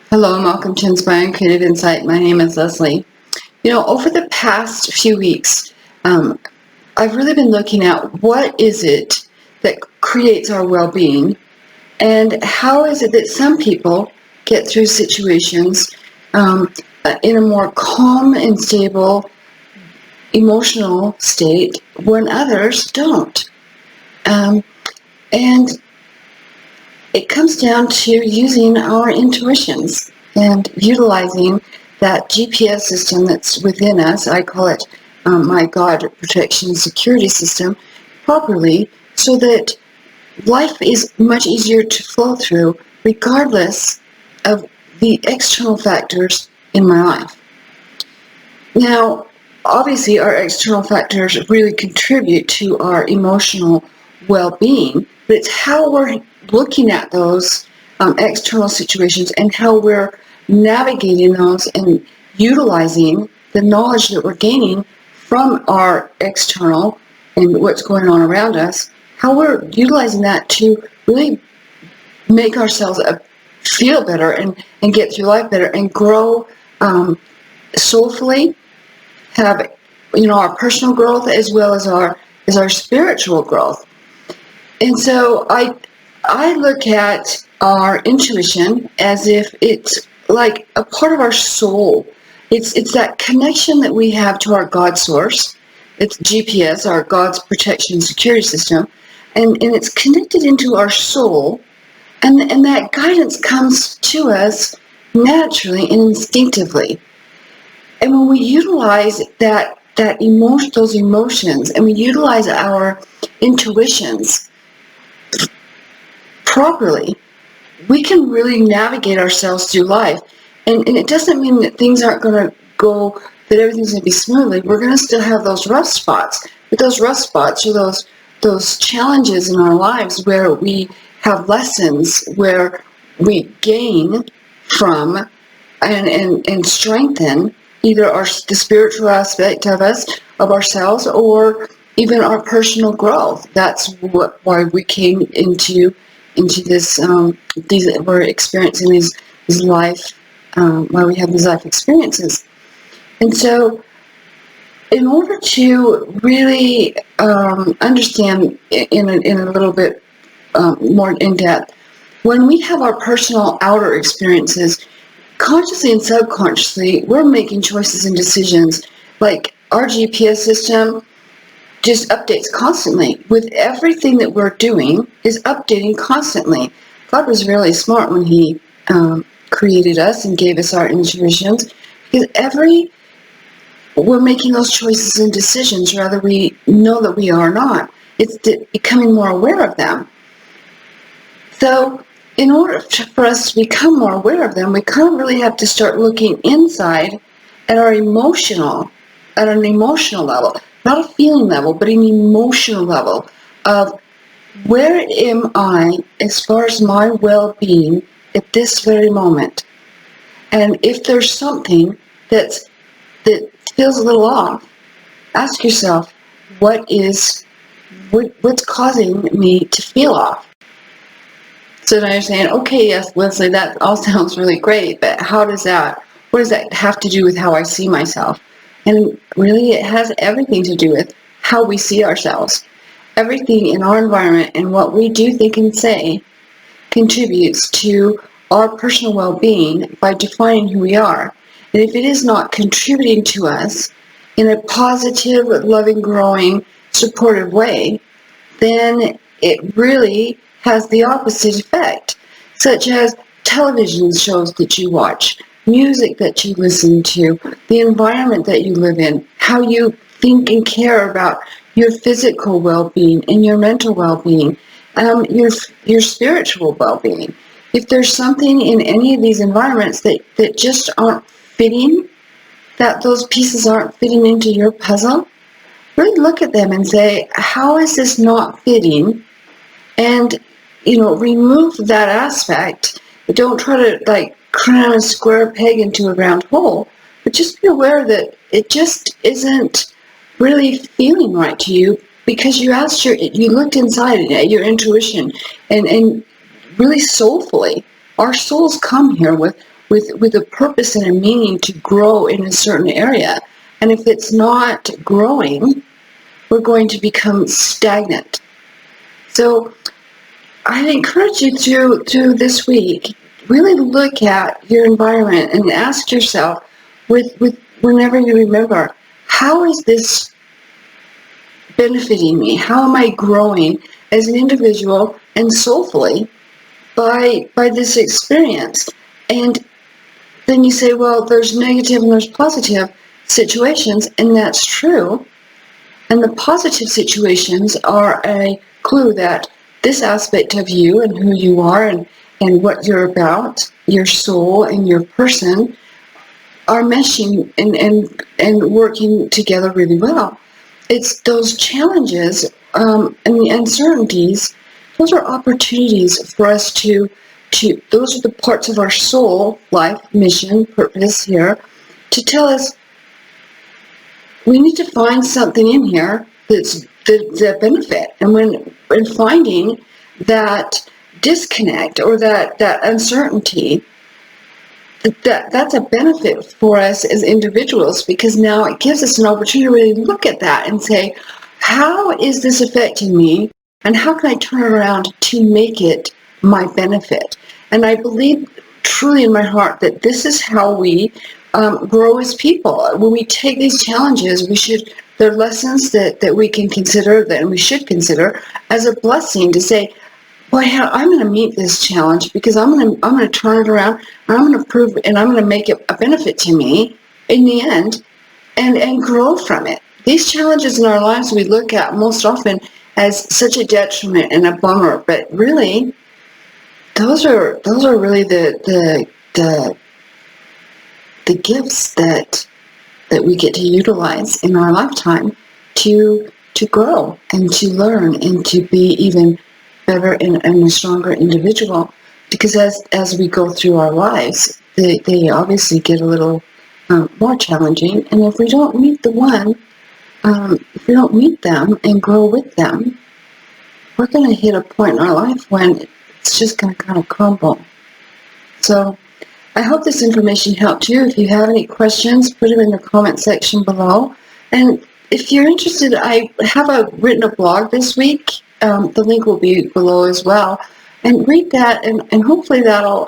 Hello and welcome to Inspiring Creative Insight. My name is Leslie. Over the past few weeks, I've really been looking at what is it that creates our well-being, and how is it that some people get through situations in a more calm and stable emotional state when others don't. And it comes down to using our intuitions and utilizing that GPS system that's within us. I call it my God-Protection-Security system properly, so that life is much easier to flow through regardless of the external factors in my life. Now, obviously, our external factors really contribute to our emotional well-being, but it's how we're looking at those external situations and how we're navigating those and utilizing the knowledge that we're gaining from our external and what's going on around us, how we're utilizing that to really make ourselves feel better and get through life better and grow soulfully, have our personal growth as well as our spiritual growth. And so I look at our intuition as if it's like a part of our soul. It's that connection that we have to our God source. It's GPS, our God's protection security system, and it's connected into our soul, and that guidance comes to us naturally and instinctively. And when we utilize those emotions, and we utilize our intuitions properly, we can really navigate ourselves through life. And it doesn't mean that things aren't going to go, that everything's going to be smoothly. We're going to still have those rough spots. But those rough spots are those challenges in our lives where we have lessons, where we gain from and strengthen either the spiritual aspect of us, of ourselves, or even our personal growth. That's why we came into this, we're experiencing these life, why we have these life experiences. And so, in order to really understand in a little bit more in depth, when we have our personal outer experiences, consciously and subconsciously, we're making choices and decisions. Like our GPS system just updates constantly. With everything that we're doing is updating constantly. God was really smart when He created us and gave us our intuitions, because we're making those choices and decisions, whether we know that we are or not. It's becoming more aware of them. So, in order for us to become more aware of them, we kind of really have to start looking inside at an emotional level. Not a feeling level, but an emotional level of where am I as far as my well-being at this very moment. And if there's something that feels a little off, ask yourself, what's causing me to feel off? So now you're saying, okay, yes, Leslie, that all sounds really great, but what does that have to do with how I see myself? And really, it has everything to do with how we see ourselves. Everything in our environment and what we do, think, and say contributes to our personal well-being by defining who we are. And if it is not contributing to us in a positive, loving, growing, supportive way, then it really has the opposite effect, such as television shows that you watch, music that you listen to, the environment that you live in, how you think and care about your physical well-being and your mental well-being, your spiritual well-being. If there's something in any of these environments that just aren't fitting, that those pieces aren't fitting into your puzzle, really look at them and say, how is this not fitting? And, remove that aspect. Don't try to cram a square peg into a round hole, but just be aware that it just isn't really feeling right to you, because you looked inside at your intuition and really soulfully. Our souls come here with with a purpose and a meaning to grow in a certain area. And if it's not growing, we're going to become stagnant. So I'd encourage you through this week, really look at your environment and ask yourself, whenever you remember, how is this benefiting me? How am I growing as an individual and soulfully by this experience? And then you say, well, there's negative and there's positive situations, and that's true. And the positive situations are a clue that this aspect of you and who you are and what you're about, your soul and your person, are meshing and working together really well. It's those challenges and the uncertainties, those are opportunities for us to those are the parts of our soul, life, mission, purpose here, to tell us we need to find something in here that's the benefit. And when finding that disconnect or that uncertainty, that's a benefit for us as individuals, because now it gives us an opportunity to really look at that and say, how is this affecting me, and how can I turn it around to make it my benefit? And I believe truly in my heart that this is how we grow as people. When we take these challenges, they're lessons that we can consider, that we should consider as a blessing, to say, boy, I'm going to meet this challenge because I'm going to turn it around, and I'm going to prove, and I'm going to make it a benefit to me in the end, and grow from it. These challenges in our lives we look at most often as such a detriment and a bummer, but really, those are really the gifts that we get to utilize in our lifetime to grow and to learn and to be even better and a stronger individual. Because as we go through our lives, they obviously get a little more challenging. And if we don't meet if we don't meet them and grow with them, we're going to hit a point in our life when it's just going to kind of crumble. So I hope this information helped you. If you have any questions, put them in the comment section below. And if you're interested, I have written a blog this week. The link will be below as well. And read that, and hopefully that'll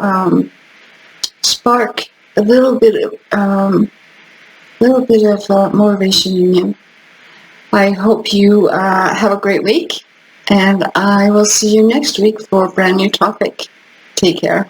spark a little bit of motivation in you. I hope you have a great week, and I will see you next week for a brand new topic. Take care.